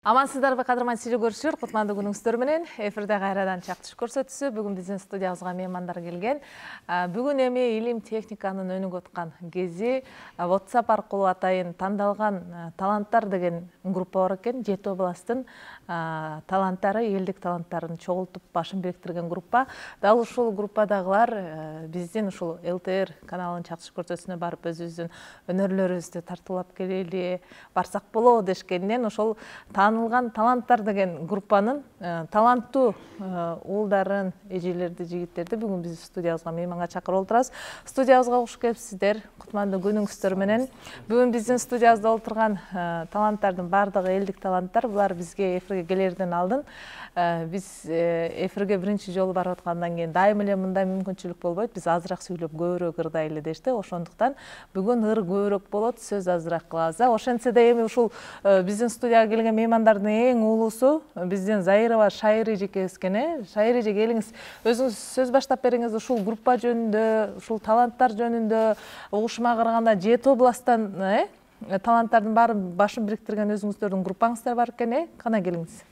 Амансыздарбы, кадырман сири көрүшүр, кутмандуу күнүңүздөр менен эфирде кайрадан чактыш көрсөтүүсү. Бүгүн биздин студиябызга меймандар келген. Бүгүн эми илим техниканын өнүгүп аткан кези WhatsApp аркылуу атайын тандалган таланттар деген группа бар экен. Жети областтын таланттары, элдик таланттарын чогултуп башын бириктирген группа. Дал ушул группадагылар биздин ушул ЛТР каналынын чактыш көрсөтүүсүнө барып өзүбүздүн өнөрлөрүбүздү тартуулап келели, барсак болобу дешкенден ошол танылган таланттар деген группанын таланттуу уулдарын, эжелерди, жигиттерди бүгүн биз студиябызга мейманга чакырып отурабыз. Студиябызга куш келипсиздер. Кутмандуу күнүңүздөр менен. Бүгүн биздин студиябызда отурган таланттардын баардыгы элдик таланттар. Булар бизге эфирге келерден алдын биз эфирге биринчи жолу барып аткандан кийин дайым эле мындай мүмкүнчүлүк болбойт. Биз азыраак сүйлөп көбүрөөк ырдайлы дешти. Ошондуктан бүгүн ыр көбүрөөк болот, сөз азыраак кылабыз. Ошентсе да эми ушул биздин студияга келген меймандардын эң уулуусу биздин Заирова Шайри эжекебиз экен. Шайри эже, келиңиз, өзүңүз сөз баштап бериңиз. Ушул группа жөнүндө, ушул таланттар жөнүндө, угушума караганда жети областтан таланттардын баарын башын бириктирген өзүңүздөрдүн группаңыздар бар экен. Кана келиңиз.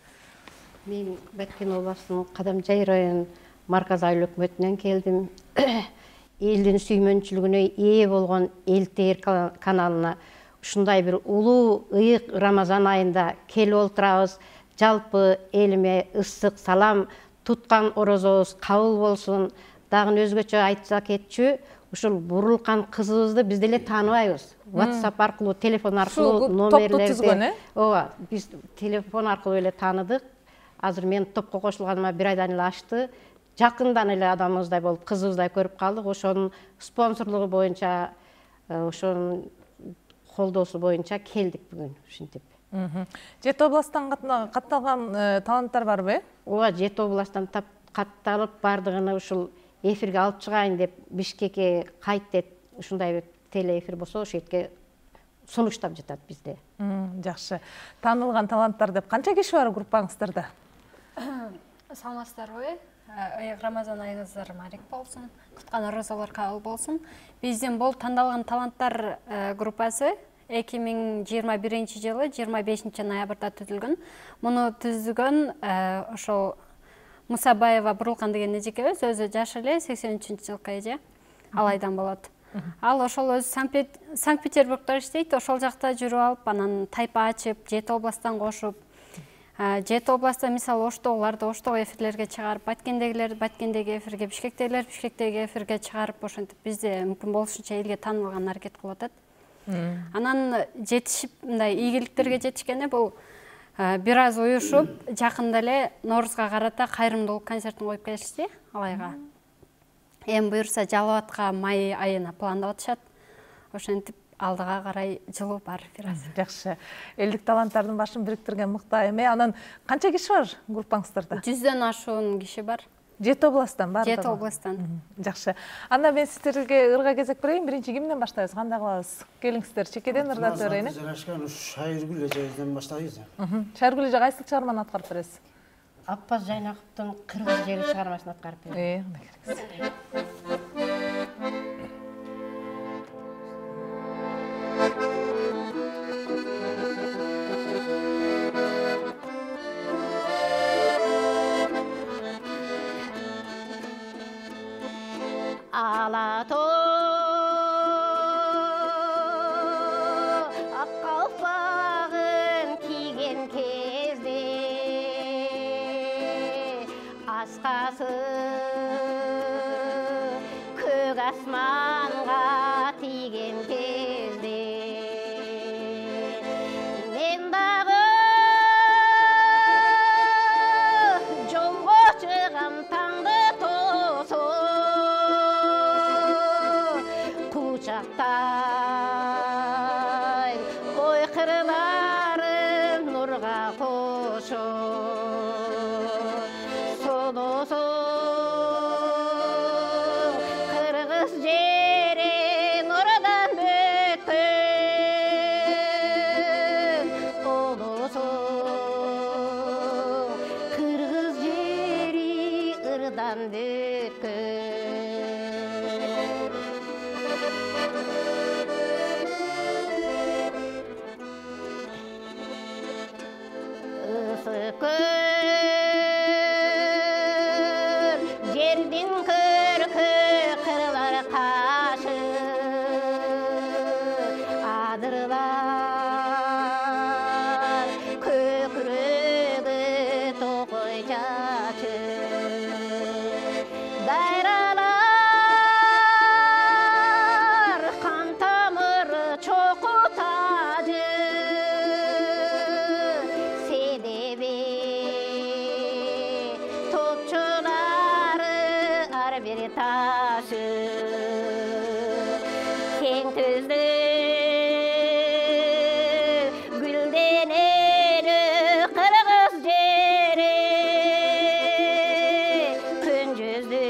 Мен Баткен областынын Кадамжай районунун марказ айыл өкмөтүнөн келдим. Элдин сүймөнчүлүгүнө ээ болгон ЛТР каналына ушундай бир улуу ыйык Рамазан айында келип олтурабыз. Жалпы элиме ысык салам, туткан орозобуз кабыл болсун. Дагы өзгөчө айтса кетчү, ушул бурулкан кызыбызды биз деле тааныбайбыз. WhatsApp аркылуу, телефон аркылуу номерлерди. Ооба, биз телефон аркылуу эле тааныдык. Азыр мен топко кошулганыма бир айдан эле ашты. Жакындан эле адамыбыздай болуп, кызыбыздай көрүп калдык. Ошонун спонсорлугу боюнча, ошонун колдоосу боюнча келдик бүгүн ушинтип. Жети областтан катталган таланттар барбы? Ооба, жети областтан катталып, бардыгыны ушул эфирге алып чыгайын деп Бишкекке кайт деп ушундай бир телеэфир болсо ошол жерге сунуштап жатат бизде. Жакшы. Таанылган таланттар деп канча киши бар группаңыздарда? Саламатсыздарбы? Рамазан айыңыздар марек болсун, куткан оразалар кабыл болсун. Биздин бул тандалган таланттар группасы 2021 жылы 25 ноябрда түзүлгөн. Муну түзгөн ошол Мусабаева Бурулкан деген эжекебиз, өзү жаш эле, 83-жылкы эже, алайдан болот. Ал ошол өзү Санкт-Петербургда иштейт, ошол жакта жүрүп алып, анан тайпа ачып, жети областтан кошуп, жети областта мисалы Оштогуларды Оштого эфирлерге чыгарып, Баткендегилерди Баткендеги эфирге, Бишкектегилерди Бишкектеги эфирге чыгарып, ошентип бизде мүмкүн болушунча элге таанылган аракет кылып атат. Анан жетишип, мындай ийгиликтерге жетишкенде бул бир аз уюшуп, жакында эле Ноорузга карата кайрымдуулук концертин коюп келишти Алайга. Эми буюрса Жалал-Абадка май айына пландап атышат. Ошентип алдыга карай жылуу бар бир аз. Жакшы. Элдик таланттардын башын бириктирген мыкты эме. Анан канча киши бар группаңыздарда? 100дөн ашуун киши бар. Жети областтан бар. Жети областтан. Жакшы. Анда мен сиздерге ырга кезек берейин. Биринчи кимден баштайбыз? Кандай кылабыз? Келиңиздер, чекеден ырдатып берейин. Шайыргүл эжебизден баштайбыз. Шайыргүл эже кайсыл чыгарманы аткарып бересиз? Аппаз Жайнаковдун Кыргыз жери чыгармасын аткарып берем. Алато ак калпагын кийген кезде аскасы көк асманга тийген кезде мен дагы жолго чыгам таңды тосо кучактай кой кырларын нурга кошо содосо кыргыз жери нурдан бөткөн болосо кыргыз жери ырдан бөткөн кең түзді гүлденері қырғыз жері күн жүзді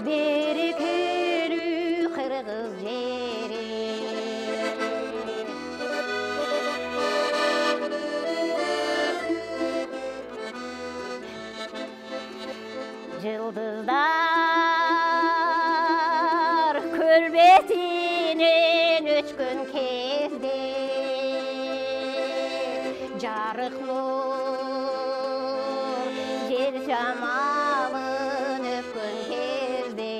берекелі қырғыз жері Жылдыздар көл бетінен өчкөн кезде жарық нұр жер жамалын өпкөн кезде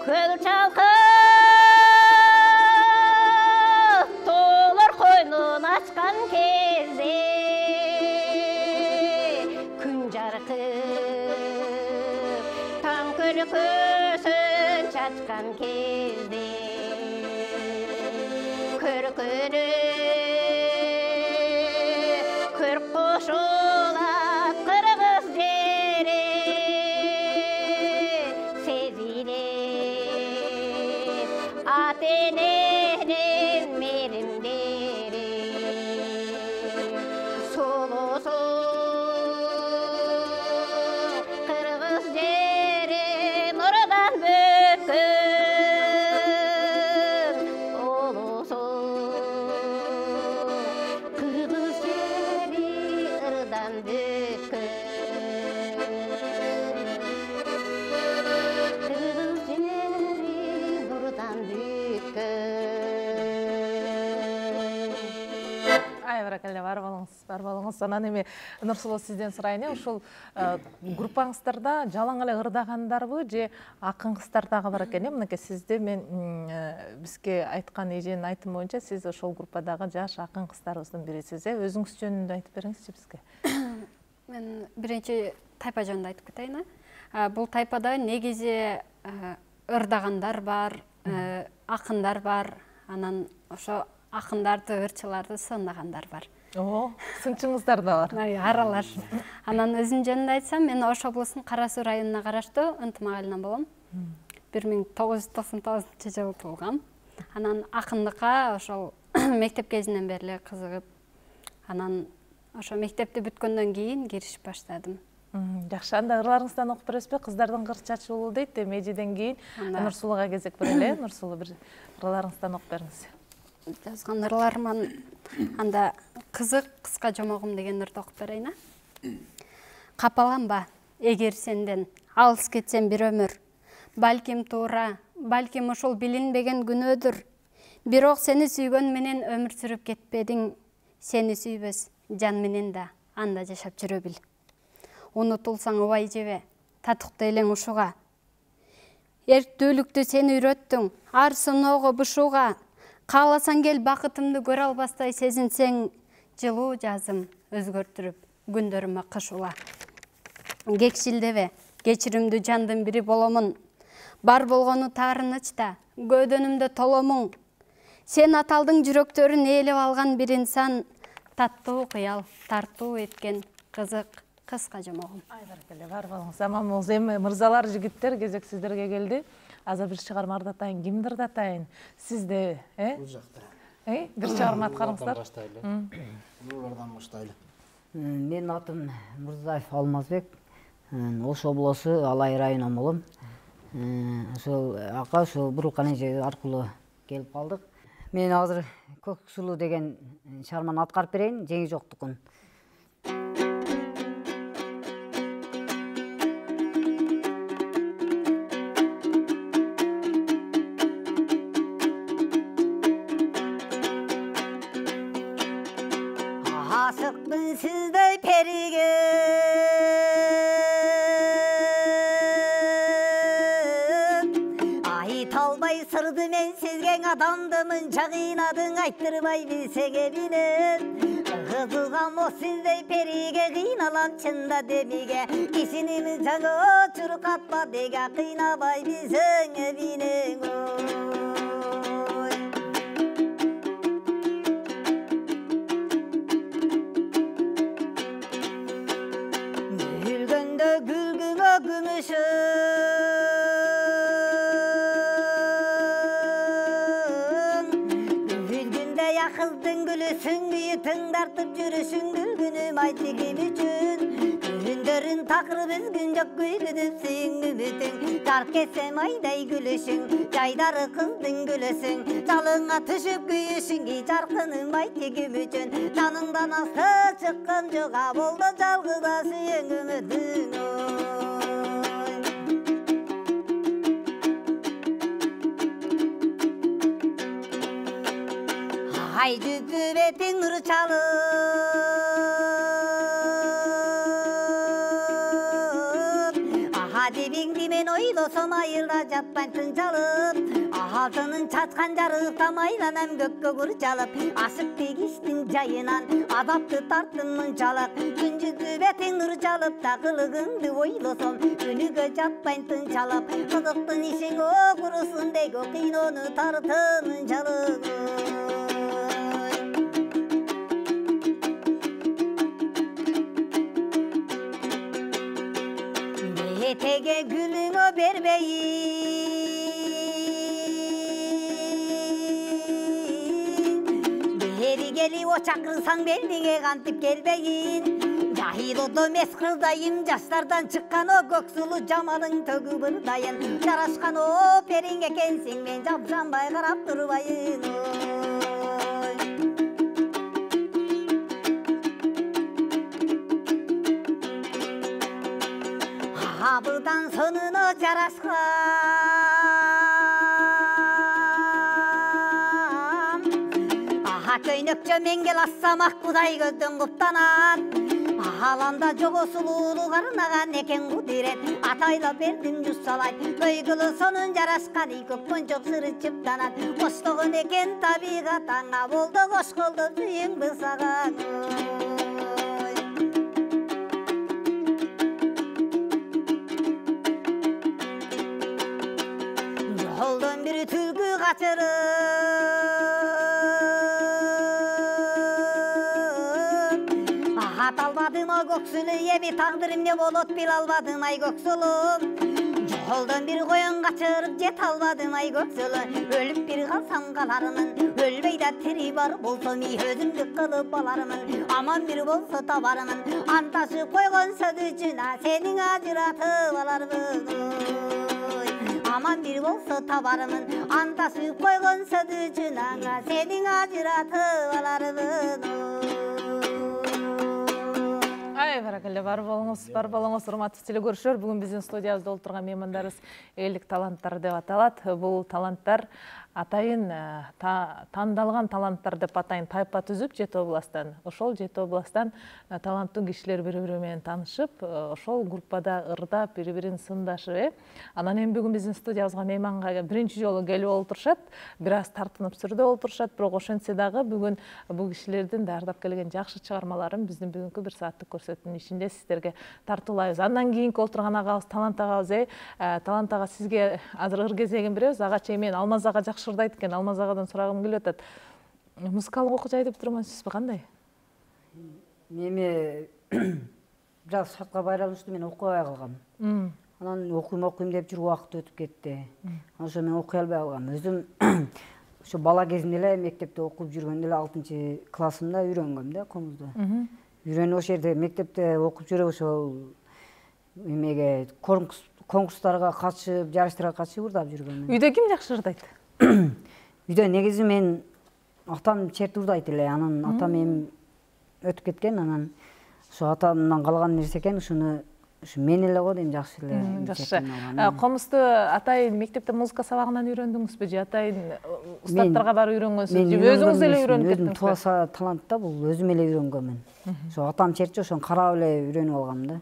көл чалқып толыр қойнын ашқан кезде күн жарқып таң күлкісін шашқан кезде көркініп көрк қошылат қырғыз жері сезіліп ата ененің мейірімдері сұлусу қырғыз жері нұрдан бөккен ұлысу қырғыз жері ырдан бөккен қырғыз жері нұрдан бөккен Ай, баракалла, бар болуңуз. Анан эми Нурсулу сизден сурайын, ушул группаңыздарда жалаң эле ырдагандарбы же акын кыздар дагы бар экен? Мынакей сизди мен бизге айткан эженин айтымы боюнча сиз ошол группадагы жаш акын кыздарыбыздын бирисиз. Өзүңүз жөнүндө айтып бериңизчи бизге. Мен биринчи тайпа жөнүндө айтып кетейин. Бул тайпада негизи ырдагандар бар, акындар бар, анан ошо акындарды, ырчыларды сындагандар бар. О, сынчыңыздар да бар. Аралаш. Анан өзүм жөнүндө айтсам, мен Ош облусунун Кара Суу районуна караштуу Ынтымак айылынан болом. 1999 жылы туулгам. Анан акындыкка ошол мектеп кезинен бери эле кызыгып, анан ошо мектепти бүткөндөн кийин киришип баштадым. Жакшы, анда ырларыңыздан окуп бересизби? Кыздардын кыр чачуулу дейт, эжеден кийин Нурсулуга кезек берели. Нурсулу бир ырларыңыздан окуп бериңиз. Жазган ырларыман анда кызык кыска жомогум деген ырды окуп берейин. Капаланба, эгер сенден алыс кетсем бир өмүр. Балким туура, балким ушул билинбеген күнөөдүр. Бирок сени сүйгөн менен өмүр сүрүп кетпедиң. Сени сүйбөс жан менен да анда жашап жүрө бил. Унутулсаң убай жебе, татыктуу элең ушуга. Эрктүүлүктү сен үйрөттүң, ар сыноого бушууга. Кааласаң кел бакытымды көрө албастай сезинсең, жылуу жазым өзгөртүрүп күндөрүмө кыш ула. Кекшилдебе, кечиримдүү жандын бири боломун. Бар болгону таарынычта, көөдөнүмдө толомуң. Сен аталдың жүрөктөрүн ээлеп алган бир инсан, таттуу кыял, тартуу эткен кызык кыска жомогум. Ай, баракалла, бар болуңуз. Аман болуңуз. Эми мырзалар, жигиттер, кезек сиздерге келди. Азыр бир чыгарма ырдатайын, кимди ырдатайын? Сизде, Бул жакта. Бир чыгарма аткарыңыздар. Улуулардан баштайлы. Мен атым Мырзаев Алмазбек. Ош облусу Алай районунан болом. Ошол ака ошол Бурулкан эже аркылуу келип калдык. Мен азыр Көк сулуу деген чыгарманы аткарып берейин, жеңи жоктукун. Asıkmın sizde perige Ait almay sırdı men sizgen adamdımın Çağınadın ayttırmay bilsege binen Kızılgam o sizde perige Kıynalan çında demige Kişinimi çağı çuruk atma dege Kıynabay bilsenge binen Gülgünde gülgüne gümüşüm сүңгүйі тыңдартып жүрүшүңдү күнүм айтты ким үчүн күндөрүн такырып үзгүн жок күйгүнүп сүйүңдү бүтүң жар кетсем айдай күлүшүң жайдары кыздың күлөсүң жалыңа түшүп күйүшүң жаркыным айтты ким үчүн жаныңдан асты чыккан жок болду жалгыда сүйүңдү бүтүң ай жүзү бетиң нур чалып адибиңди мен ойлосом айылда жатпайм тынчалып алтынын чачкан жарыктам айланам көккө курчалып ашык тигиштин жайынан адапты тарттым мынчалык күн жүзү бетиң нур чалып да кылыгыңды ойлосом күнүгө жатпайм тынчалып кызыктын ишиң окурусун дейг кыйноону тарттым мынчалык Etege gülümü berbeyin Beri geli o çakırsan beldiğe kantip gelbeyin Cahil odum eskırdayım Yaşlardan çıkan o göksulu camalın tögü bırdayın Yaraşkan o perin ekensin Ben japşan bay karap durbayın Abıdan sonunu caraşkam Aha köynökçö mengel assam ak kuday gözden kuptanan Alanda jogo sululu karnagan eken kudiret Atayla berdim jussalay Köygülü sonun caraşkan kökpön çok sırı çıptanan Koştoğun eken tabigat anga Boldu koşkoldu suyun bısağan Yoldan bir tülkü kaçırıp Ahat almadım o göksülü Yemi tağdırım ne bolot bil almadım ay göksülüm Yoldan bir koyun kaçırıp jet almadım ay göksülüm Ölüp bir kalsam kalarımın Ölmeyde tiri var bolsam iyi özümlük kılıp alarımın Aman bir bolsa tabarımın Antaşı koygun sözücüne Senin acıratıp alarımın Aman bir bolsa tabarımın Antası koygun sözücüne Senin acıratıp alarımın Ай, баракалла, бар болыңыз, урматтуу телекөрүүчүлөр. Бүгүн биздин студиябызда олтурган меймандарыбыз элдик таланттар деп аталат. Бул таланттар атайын тандалган таланттар деп атайын тайпа түзүп Жети областтан. Ошол Жети областтан таланттуу кишилер бири-бири менен таанышып, ошол группада ырдап, бири-бирин сындашып, Анан эми бүгүн биздин студиябызга мейманга биринчи жолу келип олтурушат. Бир аз тартынып сүрдө олтурушат, бирок ошентсе дагы бүгүн бул кишилердин даярдап келген жакшы чыгармаларын биздин бүгүнкү бир сааттык көрсөтүүнүн ичинде сиздерге тартуулайбыз. Андан кийинки олтурган агабыз Талант агабыз. Талант ага сизге азыр ыр кезегин беребиз. Ага чейин Алмаз ага жакшы ырдайт экен. Алмаз агадан сурагым келип атат. Музыкалык окуу жайдып турмансызбы, кандай? Эми бираз шартка байланыштуу мен окубай калгам. Анан окуйм деп жүрүп убакыт өтүп кетти. Ошо мен окуй албай калгам. Өзүм ошо бала кезимде эле мектепте окуп жүргөндө эле 6-классымда үйрөнгөм да комузду. Үйрөнүп ошол жерде мектепте окуп жүрүп ошол эмеге конкурстарга катышып, жарыштарга катышып ырдап жүргөм. Үйдө ким жакшы ырдайт? Үйдө негизи мен атам черт ырдайт эле. Анан атам эми өтүп кеткен, анан ошо атамдан калган нерсе экен, ушуну мен эле го дейм жакшы эле. Жакшы. Комузду атайын мектепте музыка сабагынан үйрөндүңүзбү же атайын устаттарга барып үйрөнгөнсүз же өзүңүз эле үйрөнүп кеттиңизби? Өзүм туаса талант да, бул өзүм эле үйрөнгөнмүн. Ошо атам чертчи, ошону карап эле үйрөнүп алгам да.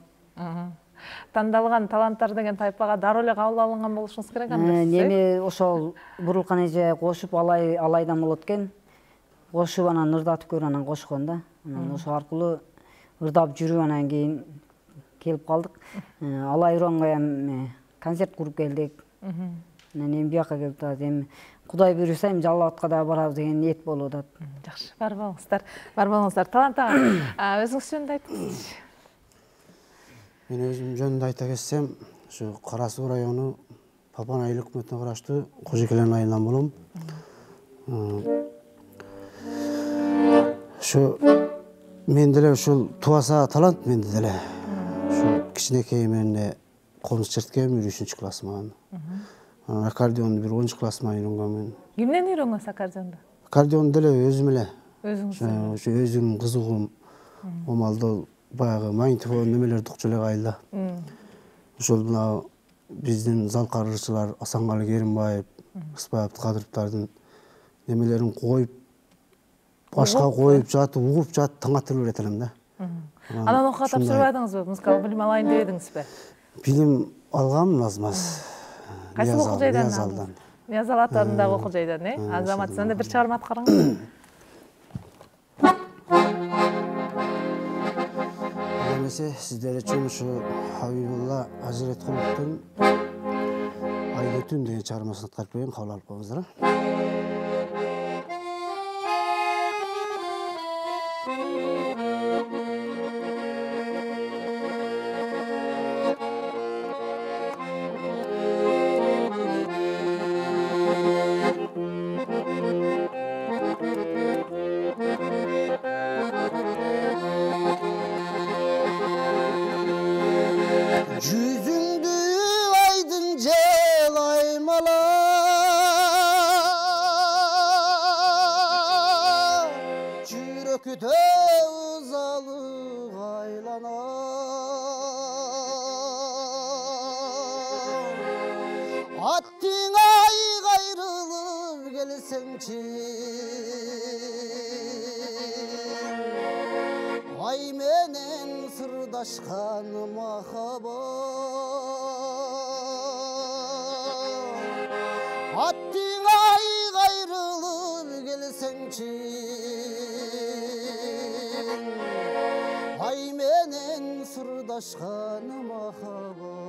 Тандалган таланттар деген тайпага дароо эле кабыл алынган болушуңуз керек анда. Эми ошол Бурулкан эже кошуп алайдан болот экен. Кошуп анан ырдатып көр, анан кошкон да. Анан ошол аркылуу ырдап жүрүп анан кийин келип калдык. Алай уранга эми концерт куруп келдик. Анан эми бияка келип атат. Эми Кудай буйруса эми Жалал Абадка да барабыз деген ниет болуп атат. Жакшы, бар болуңуздар. Талант ага, өзүңүз жөнүндө айтыңызчы. Мен өзүм жөнүндө айта кетсем, ушу Кара Суу району Папан айыл өкмөтүнө караштуу Кожокелен айылынан болом. Ошо мен деле ушул тубаса талант менде деле. Ушул кичинекей менен комуз черткем 3-чү классыман. Аккордеонду бир 10-чу классыма үйрөнгөнмүн. Кимден үйрөнгөнсүз аккордеонду? Аккордеон деле өзүм эле. Өзүңүз? Ошо өзүм кызыгуум. Омалды баягы магнитофон немелерди укчу эле айылда. Ошол мына биздин Залкар ырчылар Асангалы Керимбаев, Ысбай Абдыкадыровдордун немелерин коюп, башка коюп жатып, угуп жатып таң атырып берет элем да. Анан окуга тапшырбадыңызбы? Музыкалык билим алайын дебедиңизби? Билим алгам аз-маз. Кайсы окуу жайдан алдыңыз? Ниязал атындагы окуу жайдан, Азамат, сен да бир чыгарма аткарыңыз. Эмесе сиздер үчүн ушу Хабибулла Ажыреткуловдун Ай өтүм деген чыгармасын аткарып берейин, кабыл алып коюңуздар. Жүзүңдү айдың желаймала, жүрөккө ызалы айлана. Аттың айгайрылып келсеңчи, ай менен сырдашкан махаббат. Аттың айгайрылып келсеңчи, ай менен сырдашкан махаббат.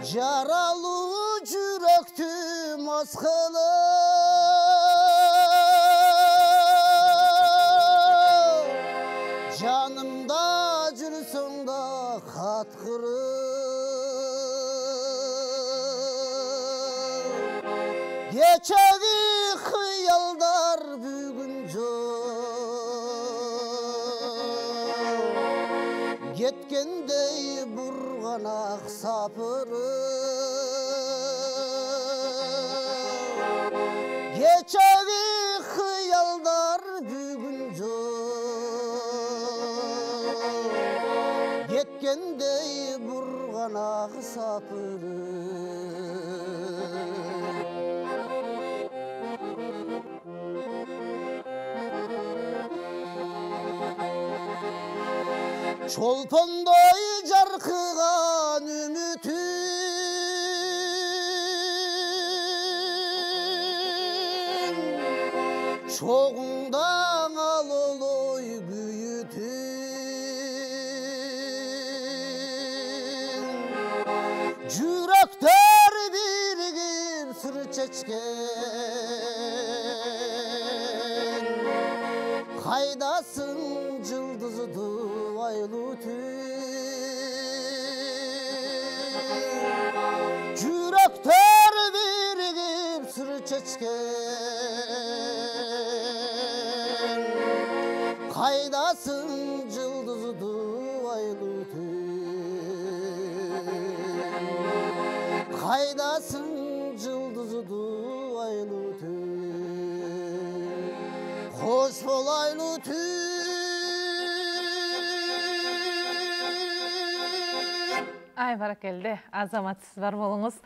Жаралуу жүрөктү мас кылып, жанымда жүрсөң да каткырып, кечеги кыялдар бүгүн жок, кеткендей бурганак сапырып, кечеги кыялдар бүгүн жок, кеткендей бурганак сапырып. Çolpondой жаркыган үмүтүм, чогуңдан алолой күйүтүм, жүрөктөр биригип сыр чечкен, кайдасың жылдызды айлуу түн, жүрөктөр биригип сыр чечкен, кайдасың жылдыздуу айлуу түн, кайдасың жылдыздуу айлуу түн, кош бол айлуу түн. Ай, баракелде. Азамат, сиз бар болуңуз.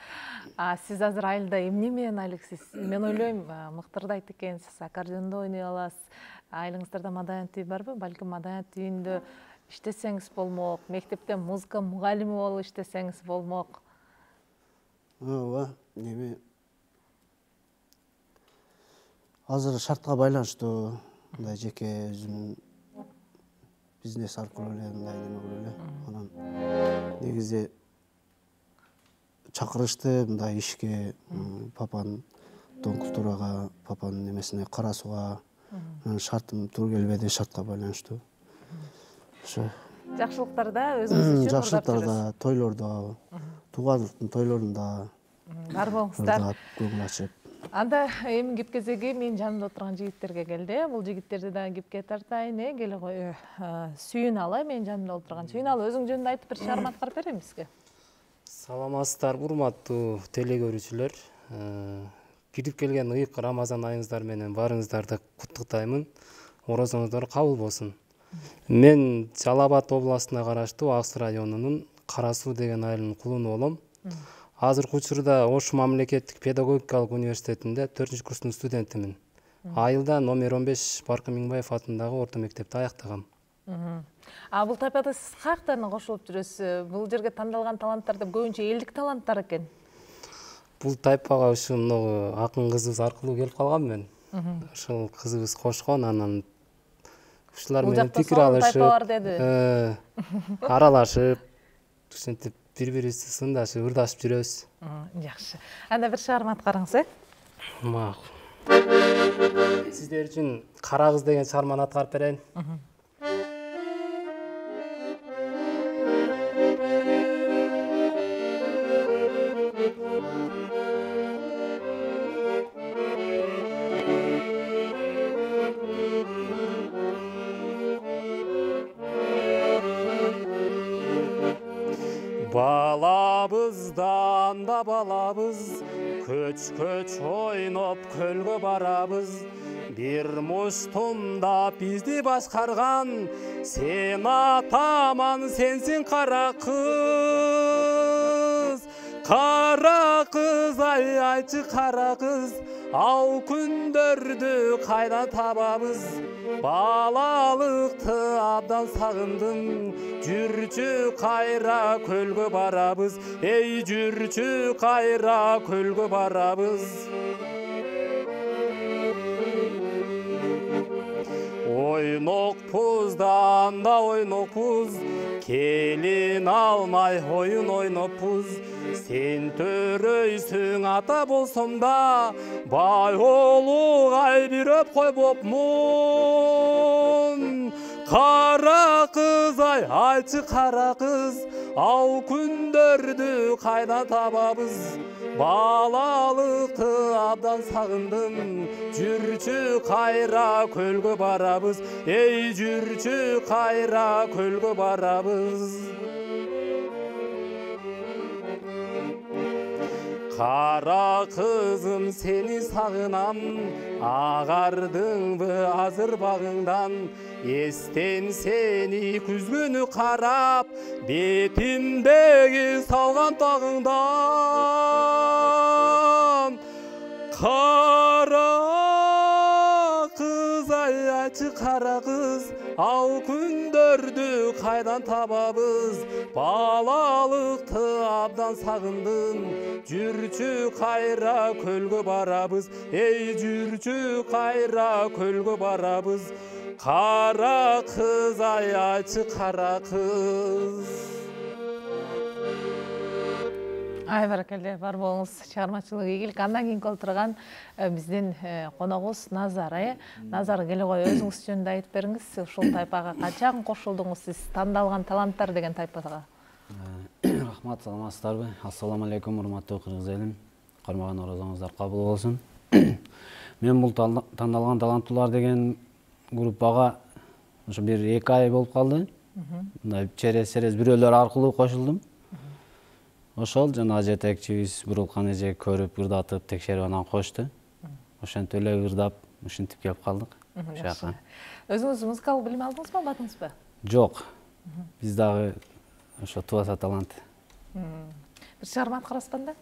Сиз азыр айылда эмне менен айлыксыз? Мен ойлойм, мыктырды айтты экенсиз, аккордеондо ойной аласыз. Айылыңыздарда маданият үй барбы? Балким маданият үйүндө иштесеңиз болмок, мектепте музыка мугалими болуп иштесеңиз болмок. Ооба, неме азыр шартка байланыштуу, мындай жеке өзүмдүн бизнес аркылуу эле мындай неме кылып эле. Анан негизи чакырышты мындай ишке, папанын Дон культурага, папанын немесине, Кара Сууга шартым туура келбеди, шартка байланыштуу. Ошо Жакшылыктарда өзүңүз үчүн жакшылыктарда, тойлордо, туугандыктын тойлорунда бар болуңуздар. көңүл ачып. Анда эми кеп кезеги менин жанымда отурган жигиттерге келди. Бул жигиттерди дагы кепке тартайын, келе кой. Сүйүналы менин жанымда отурган. Сүйүналы, өзүң жөнүндө айтып бир чыгарма аткарып берейин бизге. Саламатсыздар, урматтуу теле көрүүчүлөр. Кирип келген ыйык Рамазан айыңыздар менен баарыңыздарды куттуктаймын. Орозоңуздар кабыл болсун. Мен Жалал Абад областына караштуу Акс районунун Кара Суу деген айылынын кулуну болом. Азыркы учурда Ош мамлекеттик педагогикалык университетинде 4-курстун студентимин. Айылда номер 15 Баркы Миңбаев атындагы орто мектепти аяктагам. Бул тайпада сиз каяктарына кошулуп жүрөсүз? Бул жерге тандалган таланттар деп көбүнчө элдик таланттар экен. Бул тайпага ушул акын кызыбыз аркылуу келип калгам мен. Ошол кызыбыз кошкон, анан ушулар менен пикир алышып, аралашып, ушинтип бири-бирибизди сындашып, ырдашып жүрөбүз. Жакшы. Анда бир чыгарма аткарыңыз, Макул. Сиздер үчүн Кара кыз деген чыгарманы аткарып берейин. Балабыздан да балабыз, көч-көч ойноп көлгө барабыз. Бир муштумда бизди башкарган, сен атаман сенсин кара кыз. Кара кыз, ай айтчы кара кыз, ау күндөрдү кайдан табабыз? Балалыкты абдан сагындым, жүрчү кайра көлгө барабыз. Эй жүрчү кайра көлгө барабыз. Ойнокпуздан да ойнокпуз, келин алмай ойын ойноппуз. Сен төрөйсүң ата болсом да, бай олугай бирөп койбопмун. Кара кыз, ай айтчы кара кыз, ау күндөрдү кайдан табабыз? Балалыкты абдан сагындым, жүрчү кайра көлгө барабыз. Эй жүрчү кайра көлгө барабыз. Кара кызым сени сагынам, агардыңбы азыр багыңдан? Эстен сени күзгүнү карап, бетимдеги салган тагыңдан. Кара кыз, ай айтчы кара кыз, ау күндөрдү кайдан табабыз? Балалыкты абдан сагындым, жүрчү кайра көлгө барабыз. Эй жүрчү кайра көлгө барабыз. Кара кыз, ай айтчы кара кыз. Ай баракелде, бар болуңуз, чыгармачылык ийгилик. Андан кийинки отурган биздин коногубуз Назар. Назар, келе кой, өзүңүз жөнүндө айтып бериңиз. Ушул тайпага качан кошулдуңуз сиз? Тандалган таланттар деген тайпага. Рахмат, саламатсыздарбы? Ассаламу алейкум, урматтуу кыргыз элим. Кармаган орозоңуздар кабыл болсун. Мен бул тандалган таланттуулар деген группага ошо бир 2 ай болуп калды. Мындай через бирөөлөр аркылуу кошулдум. Ошол жана жетекчибиз Бурулкан эже көрүп, ырдатып, текшерип анан кошту. Ошентип эле ырдап, ушинтип келип калдык. Өзүңүз музыкалык билим алдыңызбы, албадыңызбы? Жок. Биз дагы ошо тубаса талант. Бир чыгарма аткарасызбы анда?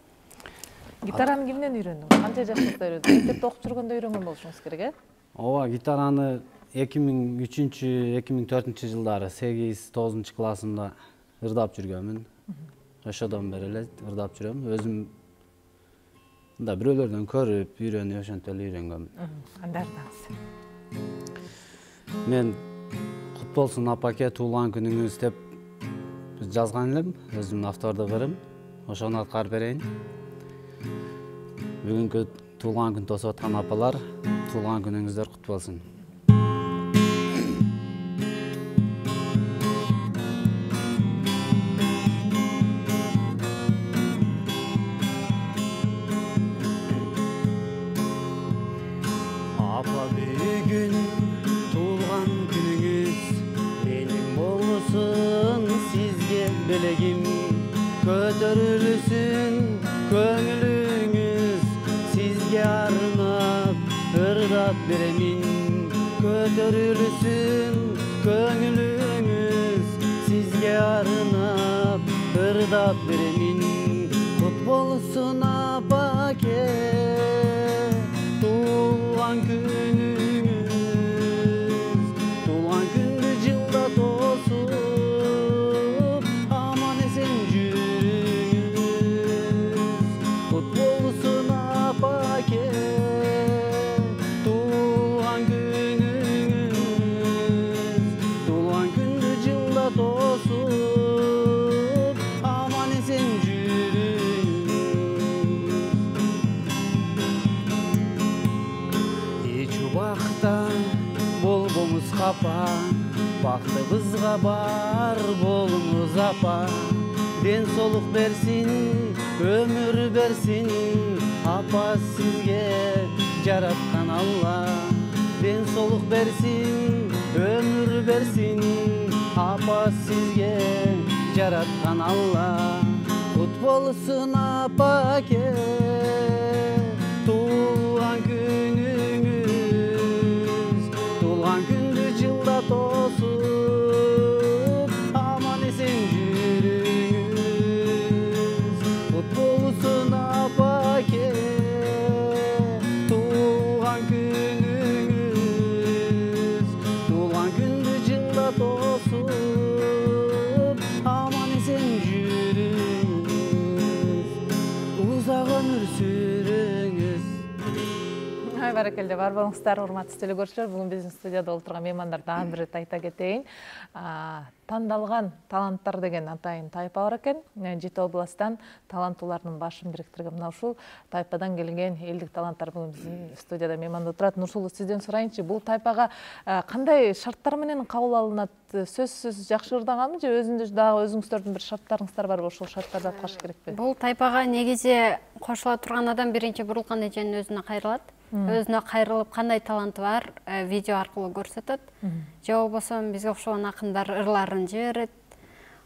Гитараны кимден үйрөндүң? Канча жашыңызда үйрөндүң? Мектепте окуп жүргөндө үйрөнгөн болушуңуз керек, Ооба, гитараны 2003-2004 жылдары 8-9 классымда ырдап жүргөнмүн. Ошодон бери эле ырдап жүрөм. Өзүм мында бирөөлөрдөн көрүп, үйрөнүп, ошентип эле үйрөнгөнмүн. Анда ырдаңыз. Мен кут болсун апаке, туулган күнүңүз деп жазган элем, өзүмдүн автордугум. Ошону аткарып берейин. Бүгүнкү туулган күн тосуп аткан апалар, туулган күнүңүздөр кут болсун. Апа бүгін туылған күніңіз менің болсын сізге білегім көтерілсін көңіліңіз сізге арнап ырдап беремін көтерілсін көңіліңіз сізге арнап ырдап беремін құт болсын апаке туылған күніңіз туылған күнді жылда тосып аман есен жүріңіз құт болсын апаке туылған күніңіз туылған күнді жылда тосып аман есен жүріңіз еш убақта болбоңуз капа бактыбызга бар болуңуз апа ден соолук берсин өмүр берсин апа сизге жараткан алла ден соолук берсин өмүр берсин апа сизге жараткан алла кут болсун апаке туылган күнүңүз туылган күндү жылда тосуп аман эсен жүрүңүз кут болсун апаке туылган күнүңүз туылган күндү жылда тосуп аман эсен жүрүңүз узак өмүр сүрүңүз. Ай баракелде, бар болуңуздар, урматтуу телекөрүүчүлөр. Бүгүн биздин студияда олтурган меймандар дагы бир айта кетейин. Тандалган таланттар деген атайын тайпа бар экен. Жети областтан таланттуулардын башын бириктирген мына ушул тайпадан келген элдик таланттар бүгүн биздин студияда мейманда отурат. Нурсулу, сизден сурайынчы, бул тайпага кандай шарттар менен кабыл алынат? Сөзсүз жакшы ырдаганбы же өзүңүздөрдүн бир шарттарыңыздар барбы? Ошол шарттарды аткарыш керекпи? Бул тайпага негизи кошула турган адам биринчи Бурулкан эженин өзүнө кайрылат. Өзүнө кайрылып кандай таланты бар видео аркылуу көрсөтөт. Же болбосо бизге окшогон акындар ырларын жиберет.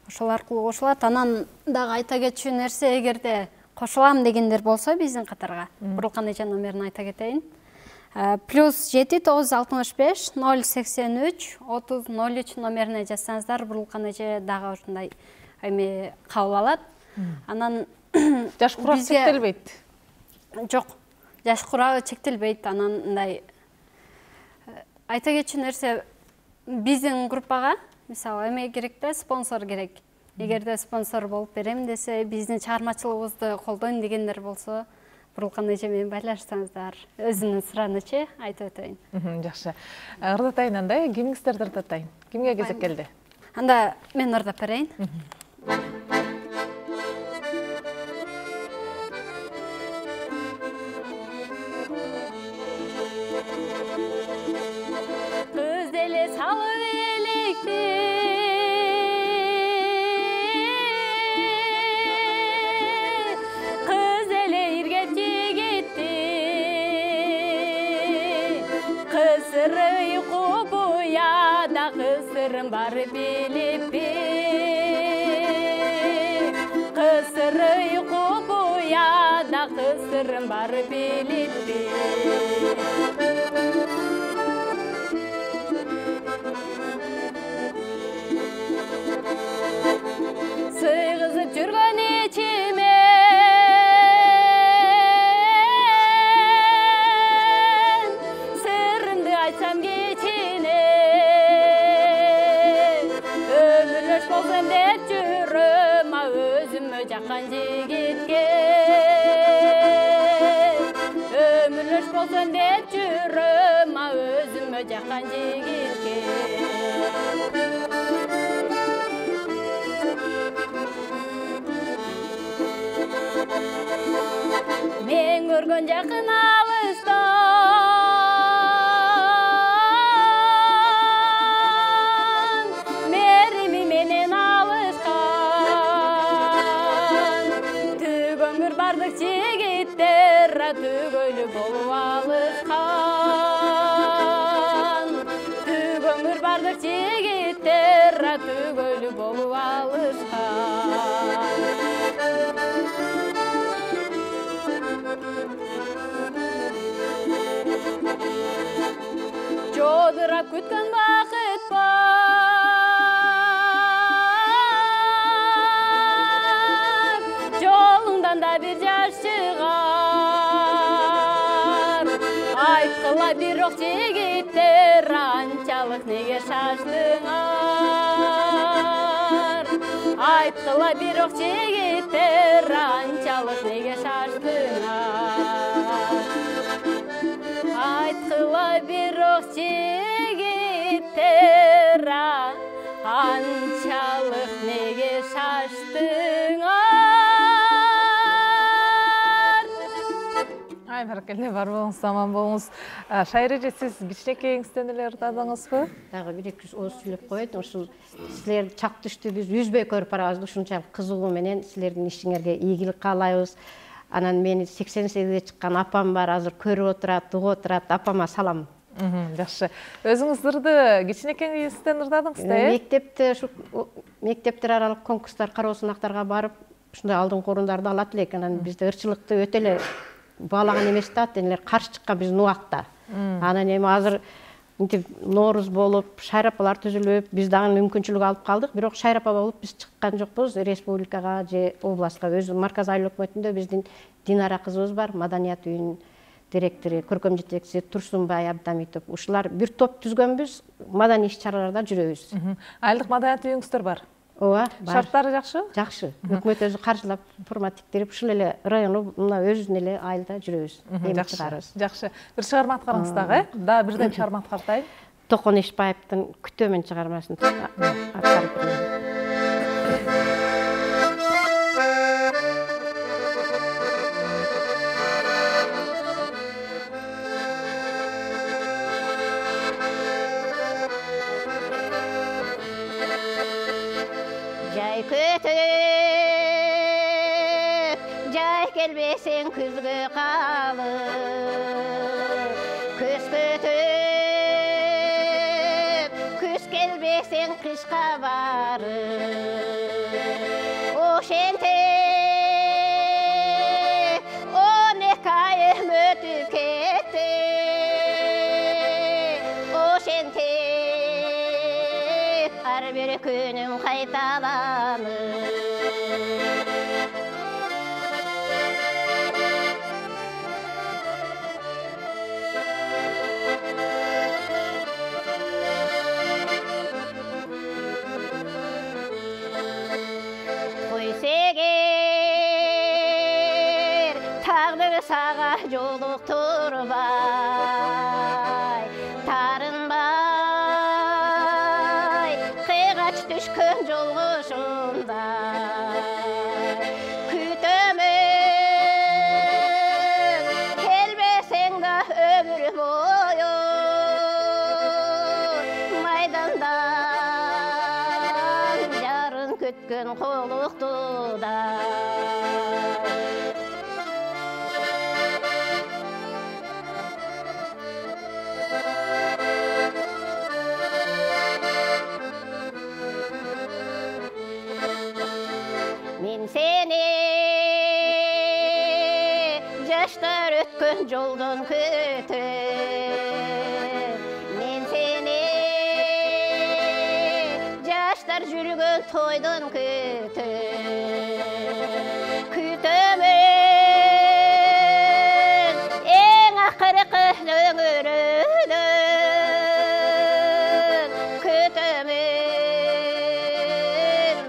Ошол аркылуу кошулат. Анан дагы айта кетчү нерсе, эгерде кошулам дегендер болсо биздин катарга Бурулкан эженин номерин айта кетейин. +7 965 083 30 03 номерине жазсаңыздар, Бурулкан эже дагы ушундай эме кабыл алат. Анан жаш курак чектелбейт. Жок, жаш курагы чектелбейт. Анан мындай айта кетчү нерсе, биздин группага мисалы эме керек да, спонсор керек. Эгерде спонсор болуп берем десе, биздин чыгармачылыгыбызды колдойм дегендер болсо, Бурулкан эже менен байлашсаңыздар, өзүнүн суранычы айтып өтөйүн. Жакшы. Ырдатайын анда, кимиңиздерди ырдатайын? Кимге кезек келди? Анда мен ырдап берейин. Кыз эле салып электи, кыз эле иргеп жигитти, кысыр уйку буяда кысырым бар билиппи, кысыр уйку буяда кысырым бар билиппи. Сыйгызып жүргөн ичиме сырымды айтсам кичине, өмүрлөш болсом деп жүрөм өзүмө жаккан жигитке, өмүрлөш болсом деп жүрөм өзүмө жаккан жигитке. Мен көргөн жакын алыстан, мерими менен алышкан, түгөңүр бардык жигиттер түгөлү болуп алышкан. жодырап күткен бақыт бар, жолыңдан да бір жаш шығар. Айтқыла бирок жігіттер, анчалық неге шаштыңар. Айтқыла бирок жігіттер, анчалық неге шаштыңар. Айтқыла бирок жігіттер, анчалық неге шаштыңар. Ай, баракелде, бар болыңыз, аман болыңыз. Шайыр эже, сиз кичинекейиңизден эле ырдадыңызбы? Дагы 1-2 ооз сүйлөп коет. Ушул силер чак түштү биз үзбөй көрүп барабыз. Ушунчалык кызыгуу менен силердин ишиңерге ийгилик каалайбыз. Анан мени 88-ге чыккан апам бар, азыр көрүп отурат, угуп отурат. Апама салам. Жакшы. Өзүңүз ырды кичинекейиңизден ырдадыңыз да, Мектепте ушу мектептер аралык конкурстар, кароо сынактарга барып, ушундай алдыңкы орундарда алат элек. Анан бизде ырчылыкты өтө эле баалаган эмес да, атенелер каршы чыккан биздин убакта. Анан эми азыр мынтип Нооруз болуп, шайрапалар түзүлүп, биз дагы мүмкүнчүлүк алып калдык, бирок шайрапа болуп биз чыккан жокпуз республикага же областка. Өзү Марказ айыл өкмөтүндө биздин Динара кызыбыз бар, маданият үйүнүн директору, көркөм жетекчиси Турсунбай Абдамитов. Ушулар бир топ түзгөнбүз, маданий иш-чараларда жүрөбүз. Айылдык маданият үйүңүздөр бар. Ооба, бар. Шарттары жакшы? Жакшы. Өкмөт өзү каржылап, формат тиктирип, ушул эле району мына өзүнүн эле айылда жүрөбүз. Жакшы. Бир чыгарма аткарыңыз дагы, да бирден чыгарма аткартайын. Токон Ишбаевдин Күтөмүн чыгармасын аткарып берем. Жай көтөк, жай келбесең күзгө калып, көз көтөк, күз келбесең кышка барып, ошенте 12 айым өтүп кетти, ошенте ар бир күнүм кайталанып. Койсегер тагдыр сага жолуктурбай, тарынбай, кыйгач түшкөн жолгошунда күтөмүн, келбесең да өмүр бою майдандан жарын күткөн колуктуда. Мен сени жаштар өткөн жолдон күтөм, мен сени жаштар жүргөн тойдон күтөм, күтөмүн эң акыркы өңүрөдөн, күтөмүн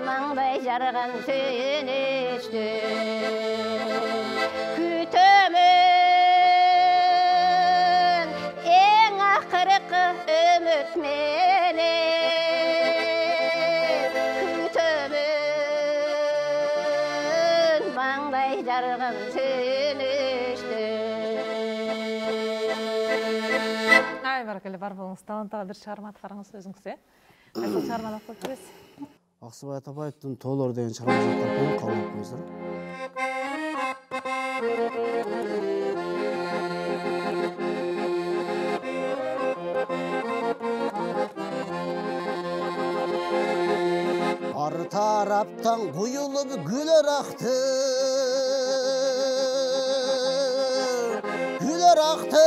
маңдай жарган сүйүнүчтөн, күтөмүн эң акыркы үмүт менен, күтөмүн маңдай жарган сүйүнүчтөн. Ай, баракелде, бар болуңуз. Талантага бир чыгарма аткарыңыз өзүңүз, Кайсы чыгарманы окуп бересиз? Аксыбай Атабаевдин Тоолор деген чыгармасын аткарып кабыл алып коюңуздар. Ар тараптан куюлуп гүлөр акты, гүлөр акты,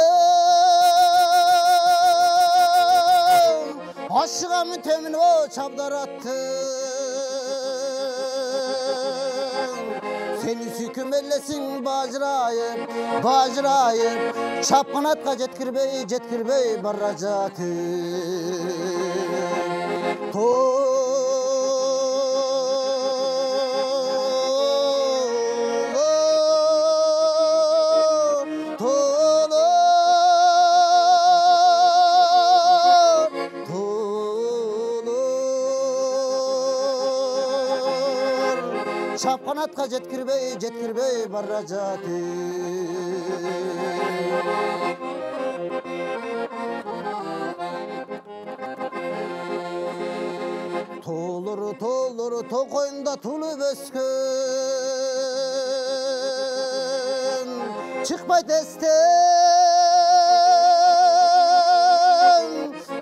Aşığımın temini o çabdarattın. Seni süküm ellesin bacırayıp, bacırayıp. Çapkınatqa jetkirбей barra жатып. Çapkınatqa jetkirбей barra жатып. Толыр тоқойында тулып өскен, шықпайды естен,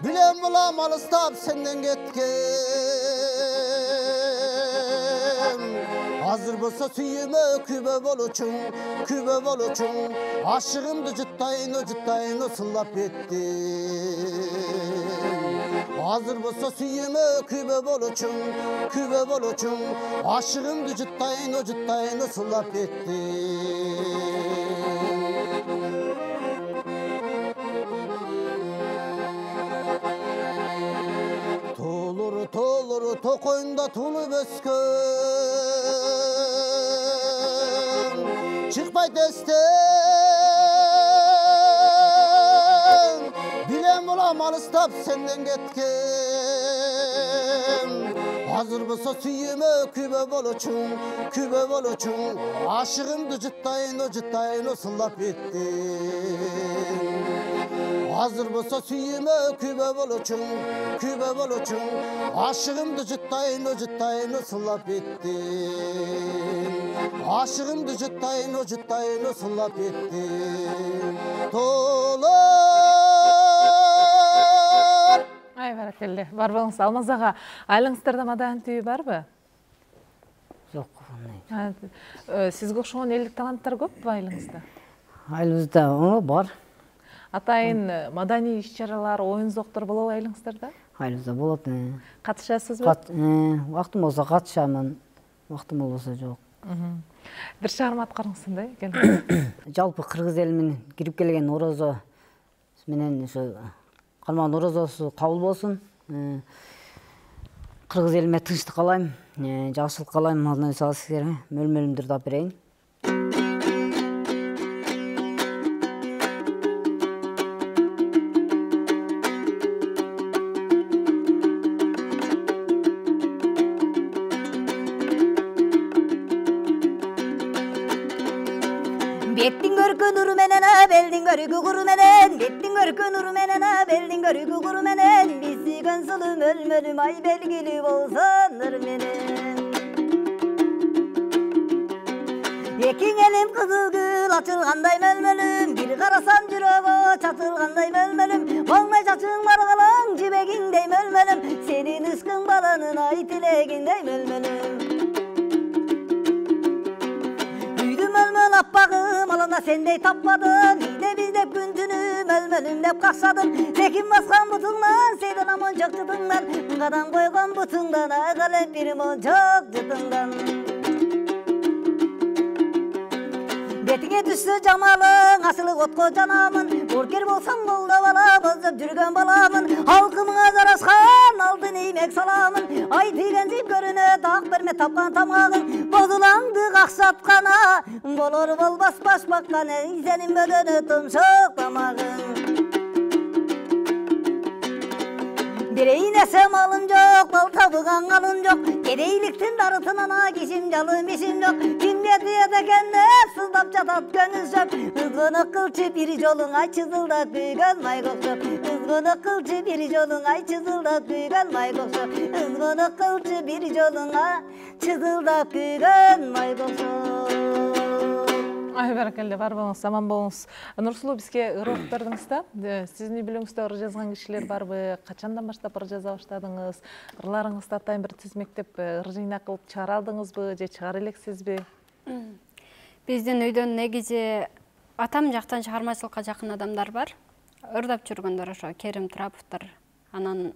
білем бұлам алыстап сенден кеткен. Азыр болса сүйіме күбе болучуң, ашығымды жұттайын осылап еттім. Hazır bolsa suyume kübe boluçum, aşığımdı juttayın ısılap ettim. Tolur tokoyunda tulup ösken, çıkpay desten, bilen bulam alыстап senden ketken. Hazır bolsa suyume kübe boluçum, aşığımdı juttayın ısılap ettim. Hazır bolsa suyume kübe boluçum, aşığımdı juttayın ısılap ettim. Aşığımdı juttayın ısılap ettim. Ay barakallah. Бар болыңыз. Алмаз аға, айлыңыздарда мадан түйі бар бі? Жоқ. Сізге оқшыған елдік таланттар көп бі айлыңызда? Айлымызда бар. Атайын мадани іс-шаралар, ойын-зоқтар болу айлыңыздарда? Айлымызда болады. Қатышасыз бі? Уақытым болса қатышамын, уақытым болса жоқ. Бір шығарма атқарыңызсындай? Жалпы қырғыз елімен кіріп келген орозо менен Қармаған орозосы қабыл болсын. Қырғыз еліме тыныштық қалайым, жақсылық қалайым, алдына сал сіздерге мөл-мөлімдерді алып берейін. Беттің көркі нұры менен, белдің көркі құры менен, беттің көркі нұры менен, белдің көркі құры менен, бесіген сұлы мөл-мөлім ай белгілі болсын нұр менен. Екің елім қызыл гүл açılғандай мөл-мөлім, бір қарасам жүрегі чатылғандай мөл-мөлім, болмай чачың барғалаң жібегіңдей мөл-мөлім, сенің үскің баланын ай тілегіндей мөл-мөлім. Mölmöl appağım alanda sendey tapmadın, Hide bizdep güntünü mölmölüm dep kaçsadın. Tekin baskan butundan, seyden amoncak çıtından, Kadan koygan butundan, ağalep bir moncak çıtından. Betine düştü camalın, asılı otko canamın, Burker bolsam bolda bala, bozup жүрген balamın, Halkımın azar askan, aldın imek salamın, Ay tigenzip görüne, tak berme tapkan tamağın, Bozulandı qaksatqana, bolor bolbas baş bakkan, Senin bölünü tumşuk tamağın. Bireyin esem alım yok, bal tabıgan alım yok, Gedeyliktin darıtınana kişim calım işim yok, Kim getiye de kendep sızlap çatat gönül söp, Izgını kılçı bir yolun ay çızıldak büyügen may koksup, Izgını kılçı bir yolun ay çızıldak büyügen may koksup, Izgını kılçı bir yolun ay çızıldak büyügen may koksup. Ay barakalla, бар болыңыз, аман болыңыз. Нұрсұлу, бізге ыр оқытардыңызда, сіздің біліңізде ыр жазған кішілер бар бі, қачандан баштап ыр жаза баштадыңыз, ырларыңызды атайын бір тізмектеп ыр жинақ қылып шығара алдыңыз бі, же шығар елексіз бі? Біздің үйден негізі атам жақтан шығармашылыққа жақын адамдар бар. Ырдап жүргендер ошо Керим Траповтар, анан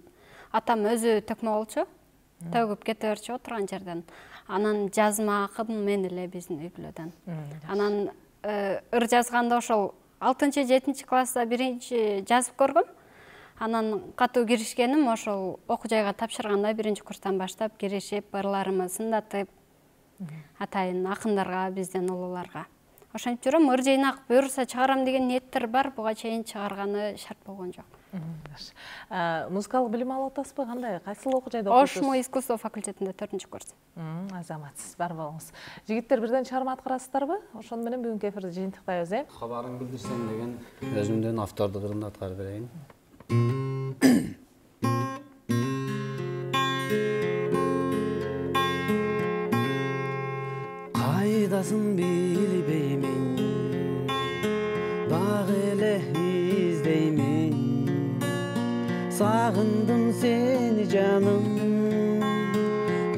атам өзү төкмө болчу, төгүп кете берчү отурган жерден. Анан жазма акын мен эле биздин үй бүлөдөн. Анан ыр жазганда ошол 6-7 класста биринчи жазып көргөм. Анан катуу киришкеним ошол окуу жайга тапшырганда 1-курстан баштап киришип, ырларымы сындатып, атайын акындарга, бизден улууларга. Ошентип жүрөм, ыр жыйнак буюрса чыгарам деген ниеттер бар, буга чейин чыгарганы шарт болгон жок. Музыкалык билим алып атасызбы? Кандай? Кайсыл окуу жайда окуйсуз? Ошмо искусство факультетинде 4-курс. Азаматсыз, бар болуңуз. Жигиттер бирден чыгарма аткарасыздарбы? Ошону менен бүгүнкү эфирди жыйынтыктайбыз, Кабарын билдирсем деген өзүмдүн автордук ырымды аткарып берейин. Кайдасын билбеймин, дагы эле издеймин. Сагындым сени жаным,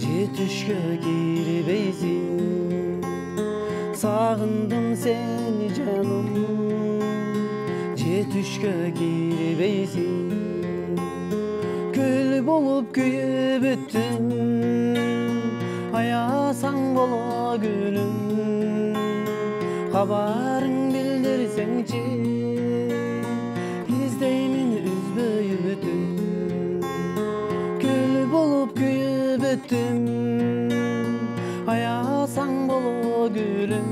жетишкө кирбейсиң. Сагындым сени жаным, жетишкө кирбейсиң. Көл болуп күйүп өттүм, аясаң боло гүлүм. Кабарың билдирсеңчи, издеймин үзбөй үмүтүм. Көл болуп күйүп өттүм, аясаң боло гүлүм.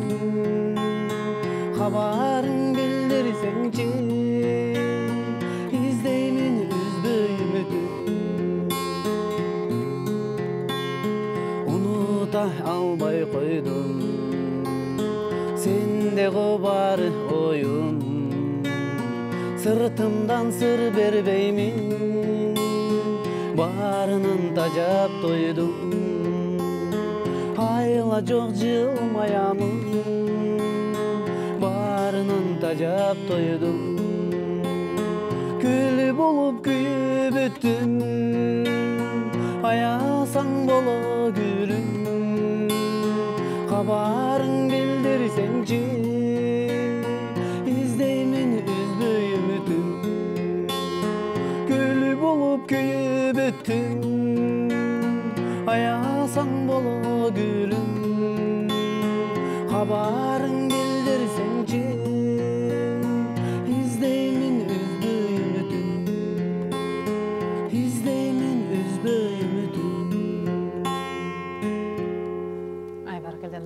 Кабарың билдирсеңчи, издеймин үзбөй үмүтүм. Унута албай койдум, сендегі бар ойым. Сыртымдан сыр бербеймин, барынын тажап тойдум. Айла жок жылмаямын, барынын тажап тойдум. Көл болуп күйүп өттүм, аясаң боло гүлүм. Кабарың билдирсеңчи, издеймин үзбөй үмүтүм. Көл болуп күйүп өттүм, аясаң боло гүлүм. Кабарың билдирсеңчи, издеймин үзбөй үмүтүм. Издеймин үзбөй үмүтүм.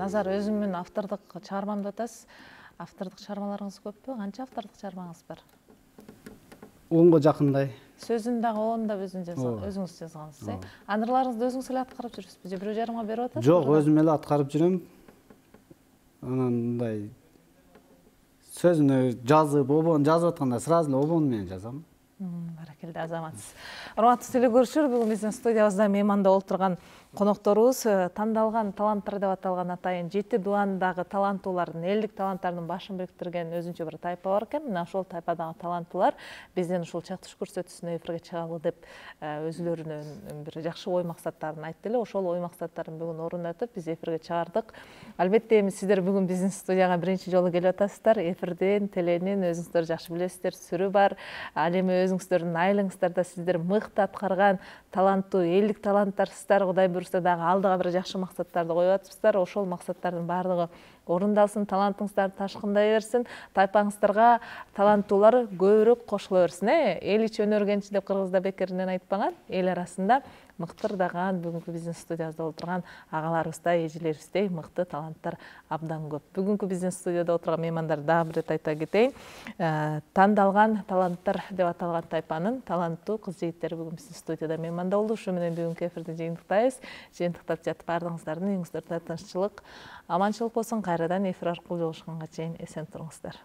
Назар, өзүмдүн автордук чыгармамды атасыз. Автордук чыгармаларыңыз көппү? Канча автордук чыгармаңыз бар? 10га жакындай. Сөзүн дагы 10 да өзүңүз жазгансыз, Анырларыңызды өзүңүз эле аткарып жүрүсүзбү же бирөө жарымга берип атасызбы? Жок, өзүм эле аткарып жүрөм. Анан мындай сөзүнө жазып атканда сразу эле обон менен жазам. Баракелде, азаматсыз. Урматтуу телекөрүүчүлөр, бүгүн биздин студиябызда мейманда олтурган конокторубуз тандалган таланттар деп аталган атайын 7 дуандагы таланттуулардын, элдик таланттардын башын бириктирген өзүнчө бир тайпа бар экен. Мына ошол тайпадагы таланттуулар бизден ушул чактыш көрсөтүүсүнө эфирге чыгалы деп өзүлөрүнүн бир жакшы ой максаттарын айтты эле. Ошол ой максаттарын бүгүн орундатып биз эфирге чыгардык. Албетте эми сиздер бүгүн биздин студияга биринчи жолу келип атасыздар. Эфирден, теленин өзүңүздөр жакшы билесиздер, сүрү бар. Ал эми өзүңүздөрдүн айылыңыздарда сиздер мыкты аткарган таланттуу элдик таланттарсыздар. Кудай буюрса дагы алдыга бир жакшы максаттарды коюп атыпсыздар. Ошол максаттардын баардыгы орундалсын, талантыңыздар ташкындай берсин, тайпаңыздарга таланттуулар көбүрөөк кошула берсин. Эл ичи өнөргенчи деп кыргызда бекеринен айтпаган, эл арасында мыктырдаган бүгүнкү биздин студиябызда отурган агаларыбыздай, эжелерибиздей мыкты таланттар абдан көп. Бүгүнкү биздин студияда отурган меймандар дагы бир рет айта кетейин. Тандалган таланттар деп аталган тайпанын таланттуу кыз-жигиттери бүгүн биздин студияда мейманда болду. Ушу менен бүгүнкү эфирди жыйынтыктайбыз. Жыйынтыктап жатып баардыгыңыздардын үйүңүздөрдө тынччылык, аманчылык болсун. Кайрадан эфир аркылуу жолугушканга чейин эсен туруңуздар.